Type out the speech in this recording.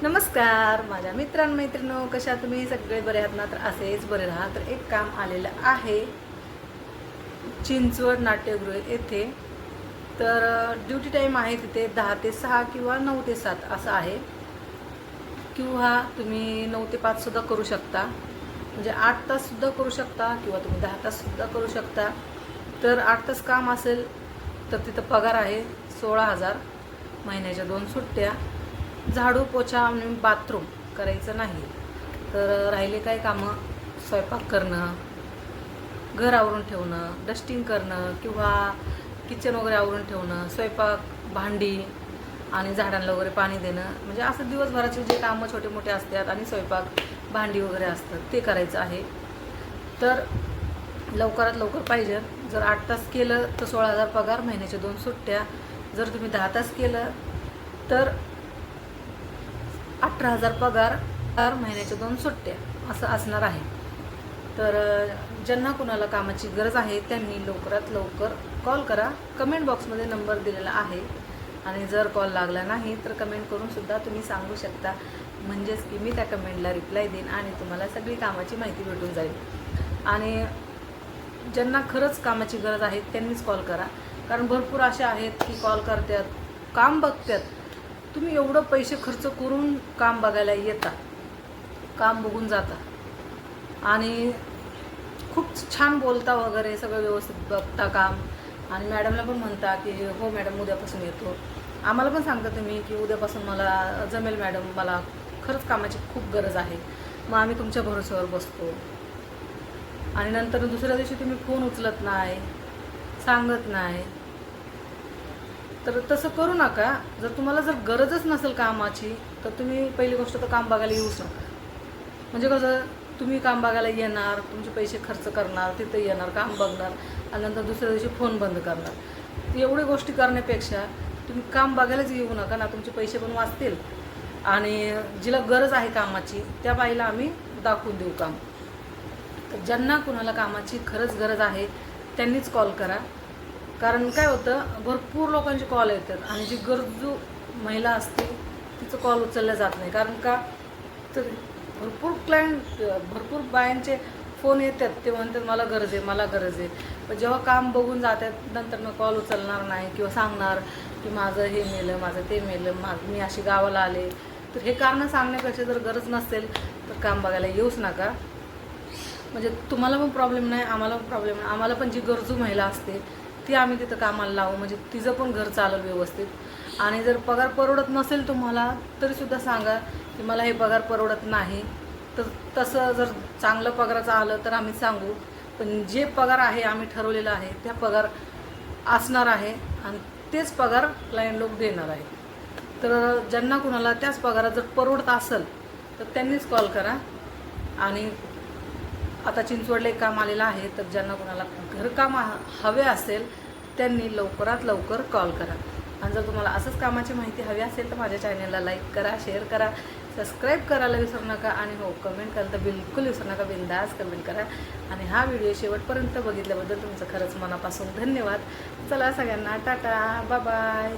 नमस्कार माझ्या मित्रांनो, कशा तुम्ही सगळे बरे आहात ना? तर असेच बरे राहा. तर एक काम आलेलं आहे चिंचवड नाट्यगृह येथे. तर ड्युटी टाईम आहे तिथे 10 ते 6 किंवा 9 ते 7 असं आहे, किंवा तुम्ही 9 ते 5 सुद्धा करू शकता. म्हणजे 8 तास सुद्धा करू शकता किंवा तुम्ही 10 तास सुद्धा करू शकता. तर 8 तास काम असेल तर तिथं पगार आहे 16,000, महिन्याच्या 2 सुट्ट्या, झाडू पोछा आणि बाथरूम करायचं नाही. तर राहिले काय कामं, स्वयंपाक करणं, घर आवरून ठेवणं, डस्टिंग करणं किंवा किचन वगैरे आवरून ठेवणं, स्वयंपाक, भांडी आणि झाडांना वगैरे पाणी देणं, म्हणजे असं दिवसभराचे जे कामं छोटे मोठे असतात आणि स्वयंपाक भांडी वगैरे असतात ते करायचं आहे. तर लवकरात लवकर पाहिजे. जर 8 तास केलं तर 16,000 पगार, महिन्याच्या 2 सुट्ट्या. जर तुम्ही 10 तास केलं तर 18,000 पगार, महिन्याच्या 2 सुट्ट्या असं असणार आहे. तर ज्यांना कुणाला कामाची गरज आहे त्यांनी लवकरात लवकर कॉल करा. कमेंट बॉक्समध्ये नंबर दिलेला आहे, आणि जर कॉल लागला नाही तर कमेंट करून सुद्धा तुम्ही सांगू शकता. म्हणजेच की मी त्या कमेंटला रिप्लाय देईन आणि तुम्हाला सगळी कामाची माहिती भेटून जाईल. आणि ज्यांना खरंच कामाची गरज आहे त्यांनीच कॉल करा, कारण भरपूर अशा आहेत की कॉल करतात, काम बघतात. तुम्ही एवढं पैसे खर्च करून काम बघायला येता, काम बघून जाता आणि खूप छान बोलता वगैरे, सगळं व्यवस्थित बघता काम, आणि मॅडमला पण म्हणता की हो मॅडम उद्यापासून येतो. आम्हाला पण सांगता तुम्ही की उद्यापासून मला जमेल मॅडम, मला खरंच कामाची खूप गरज आहे. मग आम्ही तुमच्या भरोश्यावर बसतो. आणि नंतर दुसऱ्या दिवशी तुम्ही फोन उचलत नाही, सांगत नाही. तर तसं करू नका. जर तुम्हाला जर गरजच नसेल कामाची तर तुम्ही पहिली गोष्ट तर काम बघायला येऊच नका. म्हणजे कसं, तुम्ही काम बघायला येणार, तुमचे पैसे खर्च करणार, तिथं येणार, काम बघणार आणि नंतर दुसऱ्या दिवशी फोन बंद करणार. एवढी गोष्टी करण्यापेक्षा तुम्ही काम बघायलाच येऊ नका ना. तुमचे पैसे पण वाचतील आणि जिला गरज आहे कामाची त्या बाईला आम्ही दाखवून देऊ काम. तर ज्यांना कुणाला कामाची खरंच गरज आहे त्यांनीच कॉल करा. कारण काय होतं, भरपूर लोकांचे कॉल येतात आणि जी गरजू महिला असते तिचं कॉल उचलला जात नाही. कारण का, तर भरपूर भरपूर बायांचे फोन येतात, ते म्हणतात मला गरज आहे, मला गरज आहे. पण जेव्हा काम बघून जातात नंतर मग कॉल उचलणार नाही किंवा सांगणार की माझं हे मेलं, माझं ते मेलं, मी अशी गावाला आले. तर हे कारणं सांगण्यापेक्षा जर गरज नसेल तर काम बघायला येऊच नका. म्हणजे तुम्हाला पण प्रॉब्लेम नाही, आम्हाला पण प्रॉब्लेम नाही. आम्हाला पण जी गरजू महिला असते ती आम्ही तिथं कामाला लावू, म्हणजे तिचं पण घर चालेल व्यवस्थित. आणि जर पगार परवडत नसेल तुम्हाला तरीसुद्धा सांगा की मला हे पगार परवडत नाही. तर तसं जर चांगलं पगाराचं आलं तर आम्ही सांगू, पण जे पगार आहे आम्ही ठरवलेलं आहे त्या पगार असणार आहे आणि तेच पगार क्लायंट लोक देणार आहे. तर ज्यांना कुणाला त्याच पगारात जर परवडत असेल तर त्यांनीच कॉल करा. आणि आता चिंचवडला एक काम आलेलं आहे, तर ज्यांना कोणाला घरकाम हवे असेल त्यांनी लवकरात लवकर कॉल करा. आणि जर तुम्हाला असंच कामाची माहिती हवी असेल तर माझ्या चॅनलला लाईक करा, शेअर करा, सबस्क्राईब करायला विसरू नका. आणि हो, कमेंट करायला तर बिलकुल विसरू नका, बिंदास कमेंट करा. आणि हा व्हिडिओ शेवटपर्यंत बघितल्याबद्दल तुमचं खरंच मनापासून धन्यवाद. चला सगळ्यांना टाटा, बाय बाय.